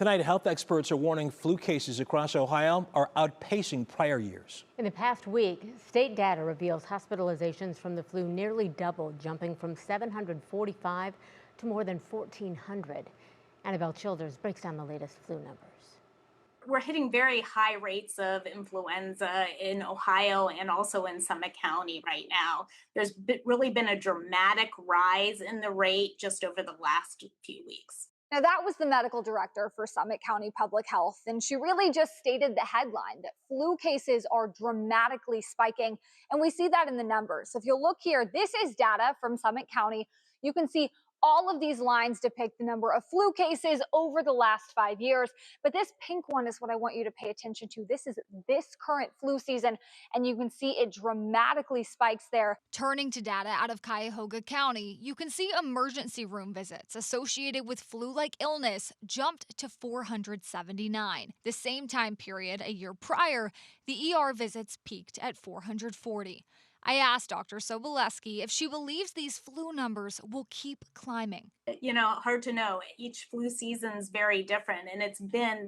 Tonight, health experts are warning flu cases across Ohio are outpacing prior years. In the past week, state data reveals hospitalizations from the flu nearly doubled, jumping from 745 to more than 1,400. Annabelle Childers breaks down the latest flu numbers. We're hitting very high rates of influenza in Ohio and also in Summit County right now. There's really been a dramatic rise in the rate just over the last few weeks. Now, that was the medical director for Summit County Public Health, and she really just stated the headline that flu cases are dramatically spiking, and we see that in the numbers. If you'll look here, this is data from Summit County. You can see all of these lines depict the number of flu cases over the last 5 years. But this pink one is what I want you to pay attention to. This is this current flu season, and you can see it dramatically spikes there. Turning to data out of Cuyahoga County, you can see emergency room visits associated with flu-like illness jumped to 479. The same time period a year prior, the ER visits peaked at 440. I asked Dr. Sobolewski if she believes these flu numbers will keep climbing. Hard to know. Each flu season's very different, and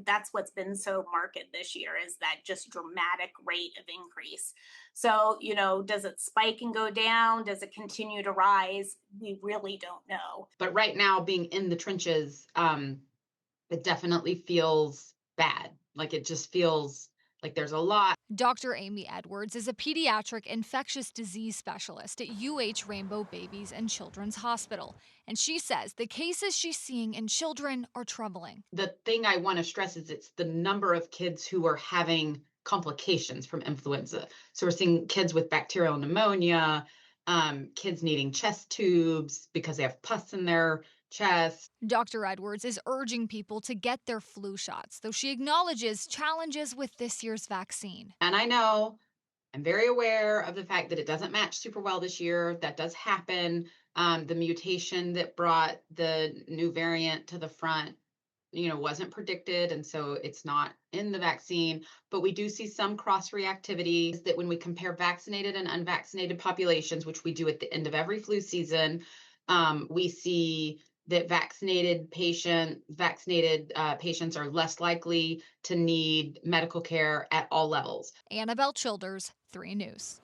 that's what's been so marked this year is that just dramatic rate of increase. So, does it spike and go down? Does it continue to rise? We really don't know. But right now, being in the trenches, it definitely feels bad. Like it just feels like there's a lot. Dr. Amy Edwards is a pediatric infectious disease specialist at UH Rainbow Babies and Children's Hospital, and she says the cases she's seeing in children are troubling. The thing I want to stress is it's the number of kids who are having complications from influenza. So we're seeing kids with bacterial pneumonia, kids needing chest tubes because they have pus in their chest. Dr. Edwards is urging people to get their flu shots, though she acknowledges challenges with this year's vaccine. And I know, I'm very aware of the fact that it doesn't match super well this year. That does happen. The mutation that brought the new variant to the front, wasn't predicted, and so it's not in the vaccine. But we do see some cross-reactivity that when we compare vaccinated and unvaccinated populations, which we do at the end of every flu season, we see that vaccinated patients are less likely to need medical care at all levels. Annabelle Childers, 3 News.